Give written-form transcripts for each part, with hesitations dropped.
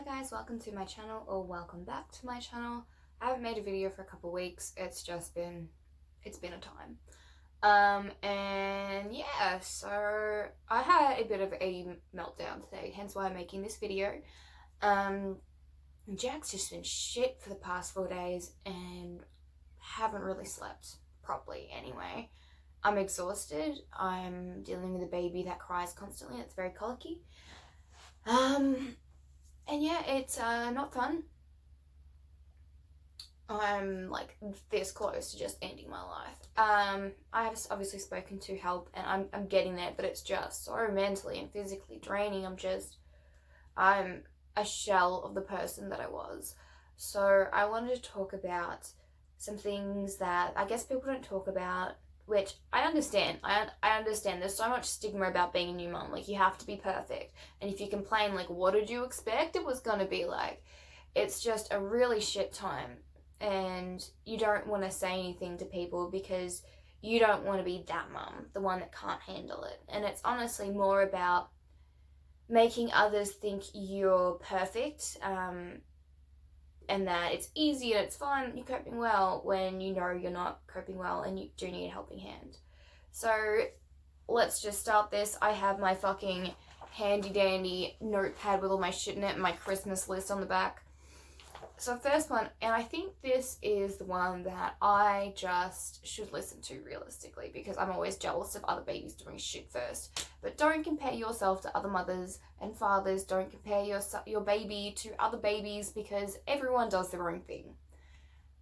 Hi guys, welcome to my channel, or welcome back to my channel. I haven't made a video for a couple of weeks. It's been a time. And yeah, so I had a bit of a meltdown today, hence why I'm making this video. Jack's just been shit for the past 4 days and haven't really slept properly anyway. I'm exhausted. I'm dealing with a baby that cries constantly. It's very colicky. And yeah, it's not fun. I'm like this close to just ending my life. I have obviously spoken to help and I'm getting there, but it's just so mentally and physically draining. I'm a shell of the person that I was. So I wanted to talk about some things that I guess people don't talk about, which I understand. I understand there's so much stigma about being a new mom. Like, you have to be perfect. And if you complain, like, what did you expect it was going to be like? It's just a really shit time. And you don't want to say anything to people because you don't want to be that mom, the one that can't handle it. And it's honestly more about making others think you're perfect, and that it's easy and it's fun, you're coping well, when you know you're not coping well and you do need a helping hand. So let's just start this. I have my fucking handy dandy notepad with all my shit in it and my Christmas list on the back. So first one, and I think this is the one that I just should listen to realistically, because I'm always jealous of other babies doing shit first. But don't compare yourself to other mothers and fathers. Don't compare your baby to other babies, because everyone does their own thing.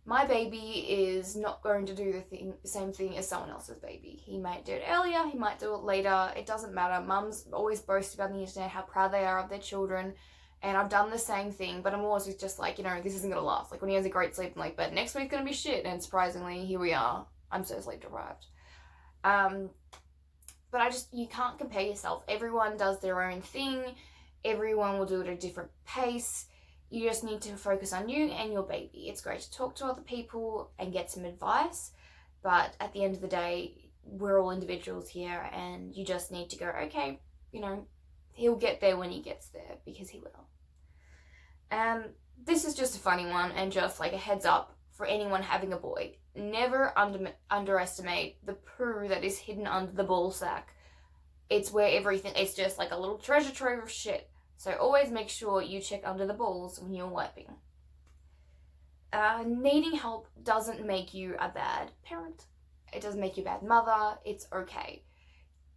My baby is not going to do the same thing as someone else's baby. He might do it earlier, he might do it later. It doesn't matter. Mums always boast about the internet how proud they are of their children. And I've done the same thing, but I'm always just like, this isn't going to last. Like, when he has a great sleep, I'm like, but next week's going to be shit. And surprisingly, here we are. I'm so sleep deprived. But you can't compare yourself. Everyone does their own thing. Everyone will do it at a different pace. You just need to focus on you and your baby. It's great to talk to other people and get some advice. But at the end of the day, we're all individuals here, and you just need to go, okay, he'll get there when he gets there, because he will. This is just a funny one, and just like a heads up for anyone having a boy. Never underestimate the poo that is hidden under the ball sack. It's where it's just like a little treasure trove of shit. So always make sure you check under the balls when you're wiping. Needing help doesn't make you a bad parent. It doesn't make you a bad mother. It's okay.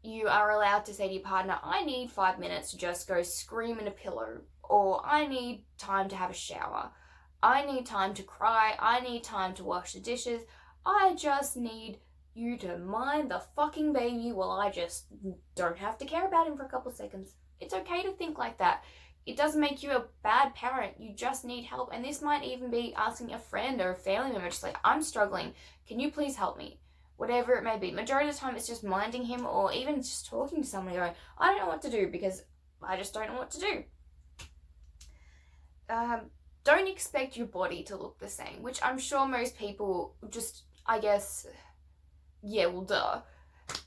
You are allowed to say to your partner, I need 5 minutes to just go scream in a pillow, or I need time to have a shower. I need time to cry. I need time to wash the dishes. I just need you to mind the fucking baby while I just don't have to care about him for a couple of seconds. It's okay to think like that. It doesn't make you a bad parent. You just need help. And this might even be asking a friend or a family member, just like, I'm struggling. Can you please help me? Whatever it may be. Majority of the time, it's just minding him, or even just talking to someone going, I don't know what to do, because I just don't know what to do. Don't expect your body to look the same, which I'm sure most people just, I guess, yeah, well, duh.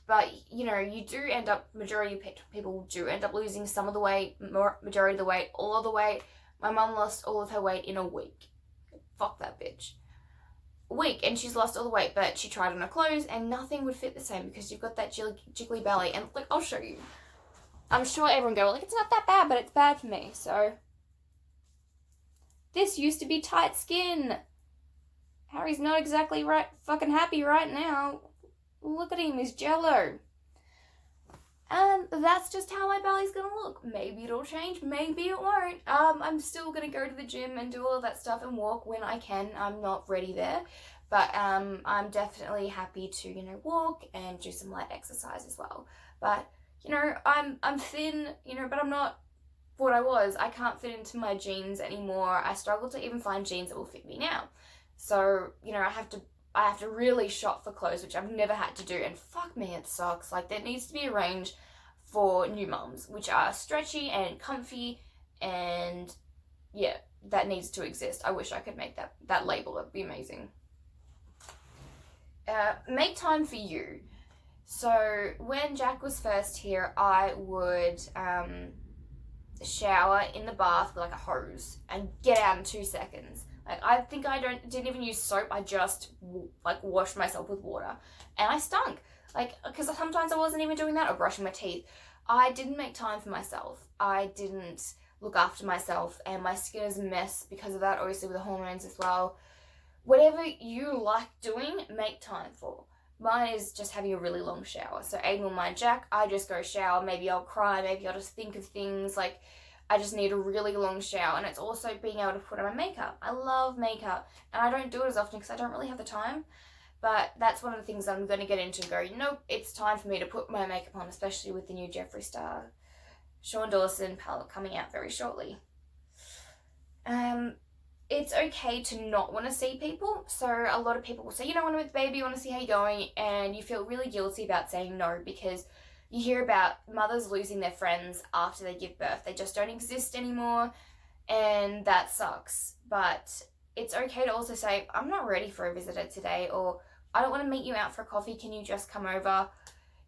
But, you do end up, majority of people do end up losing some of the weight, majority of the weight, all of the weight. My mum lost all of her weight in a week. Fuck that bitch. Week, and she's lost all the weight, but she tried on her clothes and nothing would fit the same, because you've got that jiggly belly. And like, I'll show you. I'm sure everyone go, like, it's not that bad, but it's bad for me. So this used to be tight skin. Harry's not exactly fucking happy right now. Look at him, he's jello. And that's just how my belly's gonna look. Maybe it'll change, maybe it won't. I'm still gonna go to the gym and do all of that stuff and walk when I can. I'm not ready there, but I'm definitely happy to walk and do some light exercise as well. But I'm thin, but I'm not what I was. I can't fit into my jeans anymore. I struggle to even find jeans that will fit me now. So I have to really shop for clothes, which I've never had to do, and fuck me, it sucks. Like, there needs to be a range for new mums, which are stretchy and comfy, and yeah, that needs to exist. I wish I could make that label. It'd be amazing. Make time for you. So when Jack was first here, I would shower in the bath with like a hose and get out in 2 seconds. Like, I think I didn't even use soap. I just like washed myself with water, and I stunk. Like, because sometimes I wasn't even doing that or brushing my teeth. I didn't make time for myself. I didn't look after myself, and my skin is a mess because of that. Obviously with the hormones as well. Whatever you like doing, make time for. Mine is just having a really long shower. So Aiden will mind Jack. I just go shower. Maybe I'll cry. Maybe I'll just think of things. Like, I just need a really long shower. And it's also being able to put on my makeup. I love makeup. And I don't do it as often because I don't really have the time. But that's one of the things I'm going to get into and go, nope, it's time for me to put my makeup on, especially with the new Jeffree Star Sean Dawson palette coming out very shortly. It's okay to not want to see people. So a lot of people will say, you don't want to meet the baby, you want to see how you're going, and you feel really guilty about saying no because you hear about mothers losing their friends after they give birth. They just don't exist anymore, and that sucks. But it's okay to also say, I'm not ready for a visitor today, or I don't want to meet you out for coffee, can you just come over?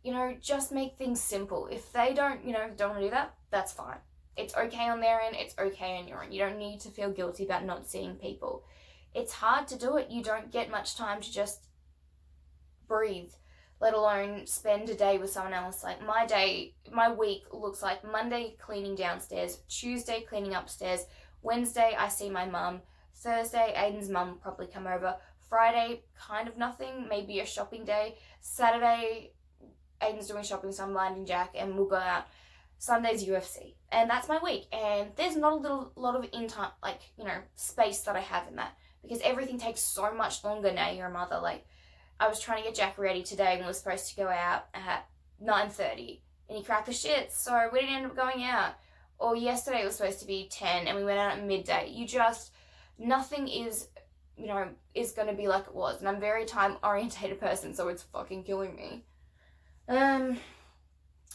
You know, just make things simple. If they don't want to do that, that's fine. It's okay on their end, it's okay on your end. You don't need to feel guilty about not seeing people. It's hard to do it. You don't get much time to just breathe, let alone spend a day with someone else. Like, my week looks like Monday cleaning downstairs, Tuesday cleaning upstairs, Wednesday I see my mum, Thursday Aiden's mum will probably come over, Friday kind of nothing, maybe a shopping day, Saturday Aiden's doing shopping, so I'm minding Jack and we'll go out. Sunday's UFC, and that's my week, and there's not a lot of time, like, space that I have in that, because everything takes so much longer now you're a mother. Like, I was trying to get Jack ready today and we were supposed to go out at 9:30, and he cracked the shit, so we didn't end up going out. Or yesterday it was supposed to be 10 and we went out at midday. Nothing is going to be like it was, and I'm a very time orientated person, so it's fucking killing me.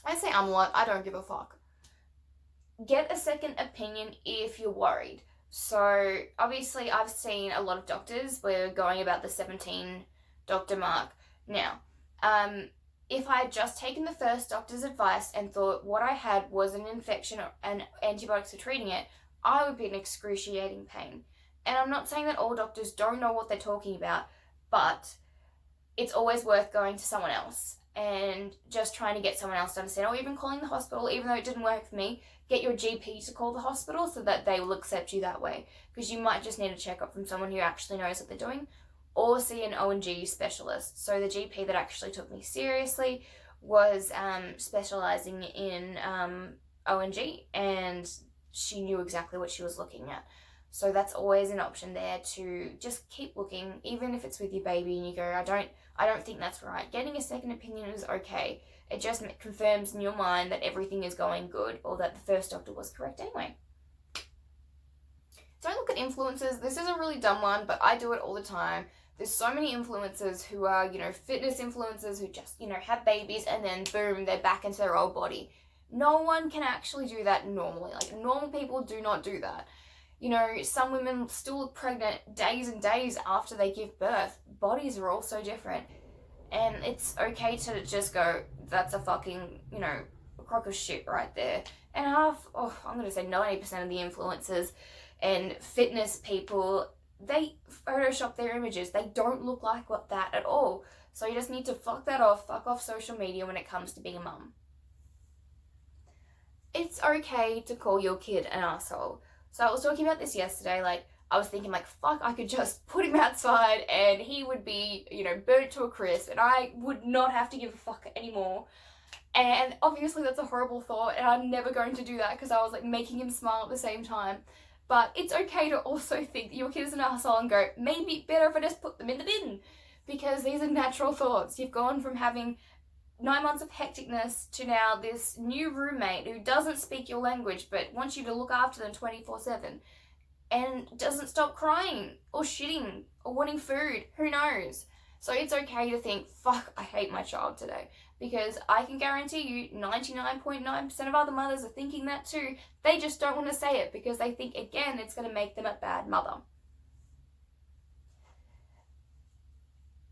I say I'm what, I don't give a fuck. Get a second opinion if you're worried. So obviously I've seen a lot of doctors, we're going about the 17 doctor mark now. If I had just taken the first doctor's advice and thought what I had was an infection and antibiotics are treating it, I would be in excruciating pain. And I'm not saying that all doctors don't know what they're talking about, but it's always worth going to someone else and just trying to get someone else to understand, or even calling the hospital. Even though it didn't work for me, get your GP to call the hospital so that they will accept you that way, because you might just need a checkup from someone who actually knows what they're doing, or see an O&G specialist. So the GP that actually took me seriously was specializing in O&G, and she knew exactly what she was looking at. So that's always an option there, to just keep looking, even if it's with your baby and you go, I don't think that's right. Getting a second opinion is okay. It just confirms in your mind that everything is going good, or that the first doctor was correct anyway. Don't look at influencers. This is a really dumb one, but I do it all the time. There's so many influencers who are, fitness influencers who just, have babies and then boom, they're back into their old body. No one can actually do that normally. Like, normal people do not do that. Some women still look pregnant days and days after they give birth. Bodies are all so different. And it's okay to just go, that's a fucking, crock of shit right there. And I'm going to say 90% of the influencers and fitness people, they Photoshop their images. They don't look like that at all. So you just need to fuck off social media when it comes to being a mum. It's okay to call your kid an asshole. So I was talking about this yesterday, like, I was thinking, like, fuck, I could just put him outside and he would be, burnt to a crisp and I would not have to give a fuck anymore. And obviously that's a horrible thought, and I'm never going to do that because I was, like, making him smile at the same time. But it's okay to also think that your kid is an asshole and go, maybe better if I just put them in the bin. Because these are natural thoughts. You've gone from having 9 months of hecticness to now this new roommate who doesn't speak your language but wants you to look after them 24/7 and doesn't stop crying or shitting or wanting food. Who knows? So it's okay to think, fuck, I hate my child today, because I can guarantee you 99.9% of other mothers are thinking that too. They just don't want to say it because they think, again, it's going to make them a bad mother.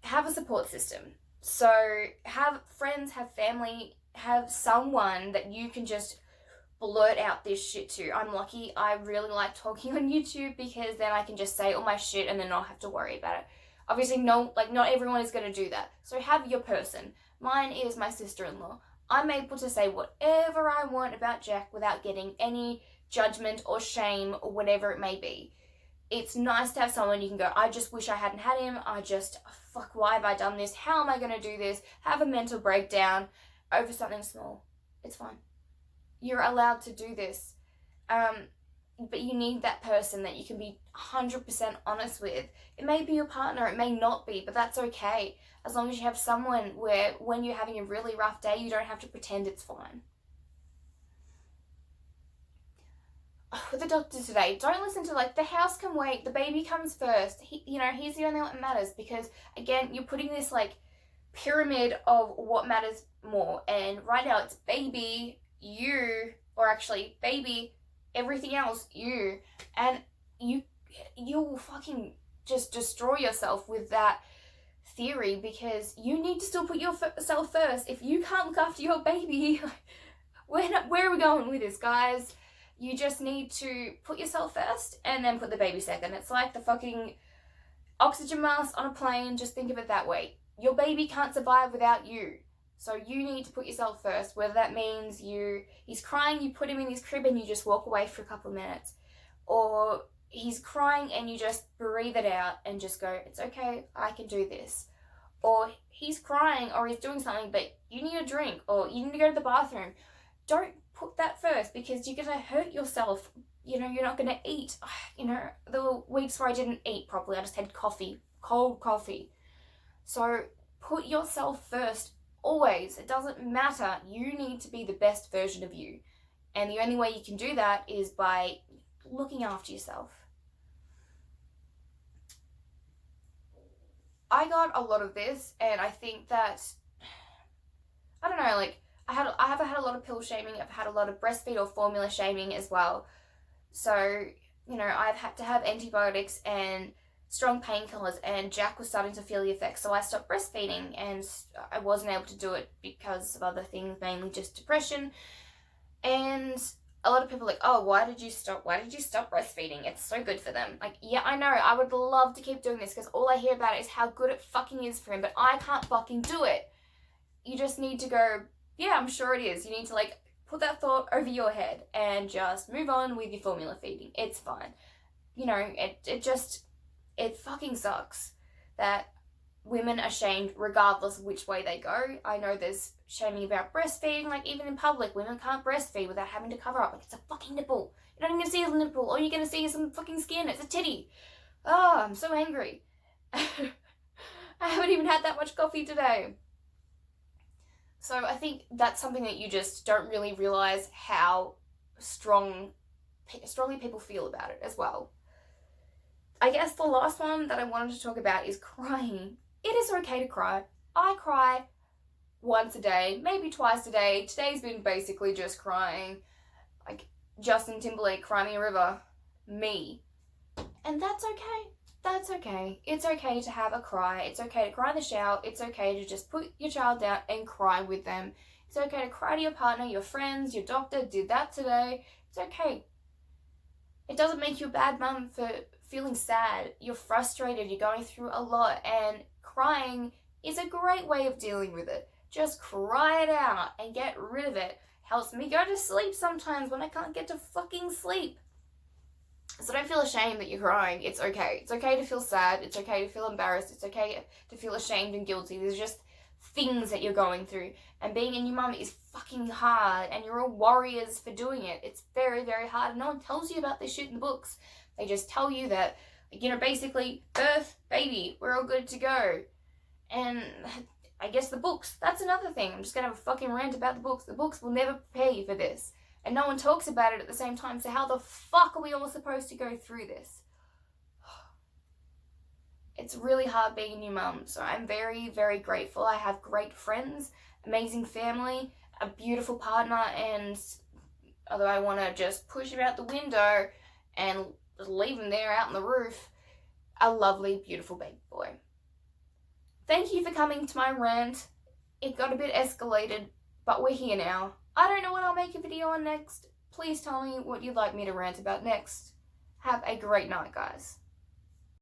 Have a support system. So have friends, have family, have someone that you can just blurt out this shit too. I'm lucky I really like talking on YouTube because then I can just say all my shit and then not have to worry about it. Obviously, not everyone is going to do that. So have your person. Mine is my sister-in-law. I'm able to say whatever I want about Jack without getting any judgment or shame or whatever it may be. It's nice to have someone you can go, I just wish I hadn't had him. Fuck, why have I done this? How am I going to do this? Have a mental breakdown over something small. It's fine. You're allowed to do this. But you need that person that you can be 100% honest with. It may be your partner, it may not be, but that's okay. As long as you have someone where when you're having a really rough day, you don't have to pretend it's fine. With the doctor today, don't listen to the house can wait, the baby comes first. He's the only one that matters, because again, you're putting this pyramid of what matters more, and right now it's baby, you, or actually baby, everything else, you, and you'll fucking just destroy yourself with that theory, because you need to still put yourself first. If you can't look after your baby, where are we going with this, guys? You just need to put yourself first and then put the baby second. It's like the fucking oxygen mask on a plane. Just think of it that way. Your baby can't survive without you. So you need to put yourself first, whether that means he's crying, you put him in his crib and you just walk away for a couple of minutes. Or he's crying and you just breathe it out and just go, it's okay, I can do this. Or he's crying or he's doing something, but you need a drink or you need to go to the bathroom. Don't put that first, because you're going to hurt yourself. You're not going to eat. The weeks where I didn't eat properly, I just had coffee, cold coffee. So put yourself first. Always. It doesn't matter. You need to be the best version of you. And the only way you can do that is by looking after yourself. I got a lot of this, and I think that, I don't know, I have had a lot of pill shaming. I've had a lot of breastfeed or formula shaming as well. So, I've had to have antibiotics and strong painkillers, and Jack was starting to feel the effects, so I stopped breastfeeding, and I wasn't able to do it because of other things, mainly just depression. And a lot of people are like, oh, why did you stop breastfeeding? It's so good for them. Yeah, I know, I would love to keep doing this, because all I hear about it is how good it fucking is for him, but I can't fucking do it. You just need to go, yeah, I'm sure it is. You need to put that thought over your head and just move on with your formula feeding. It's fine. It fucking sucks that women are shamed regardless of which way they go. I know there's shaming about breastfeeding, even in public, women can't breastfeed without having to cover up. It's a fucking nipple. You're not even gonna see a nipple. All you're gonna see is some fucking skin. It's a titty. Oh, I'm so angry. I haven't even had that much coffee today. So I think that's something that you just don't really realize how strongly people feel about it as well. I guess the last one that I wanted to talk about is crying. It is okay to cry. I cry once a day, maybe twice a day. Today's been basically just crying. Justin Timberlake, Cry Me a River. Me. And that's okay. That's okay. It's okay to have a cry. It's okay to cry in the shower. It's okay to just put your child down and cry with them. It's okay to cry to your partner, your friends, your doctor did that today. It's okay. It doesn't make you a bad mum for feeling sad. You're frustrated. You're going through a lot. And crying is a great way of dealing with it. Just cry it out and get rid of it. Helps me go to sleep sometimes when I can't get to fucking sleep. So don't feel ashamed that you're crying. It's okay. It's okay to feel sad. It's okay to feel embarrassed. It's okay to feel ashamed and guilty. There's just things that you're going through. And being a new mum is fucking hard. And you're all warriors for doing it. It's very, very hard. And no one tells you about this shit in the books. They just tell you that, basically, birth, baby, we're all good to go. And I guess the books, that's another thing. I'm just going to have a fucking rant about the books. The books will never prepare you for this. And no one talks about it at the same time, so how the fuck are we all supposed to go through this? It's really hard being a new mum, so I'm very, very grateful. I have great friends, amazing family, a beautiful partner, and although I want to just push him out the window and leave him there out on the roof, a lovely, beautiful baby boy. Thank you for coming to my rant. It got a bit escalated, but we're here now. I don't know what I'll make a video on next. please tell me what you'd like me to rant about next. Have a great night, guys.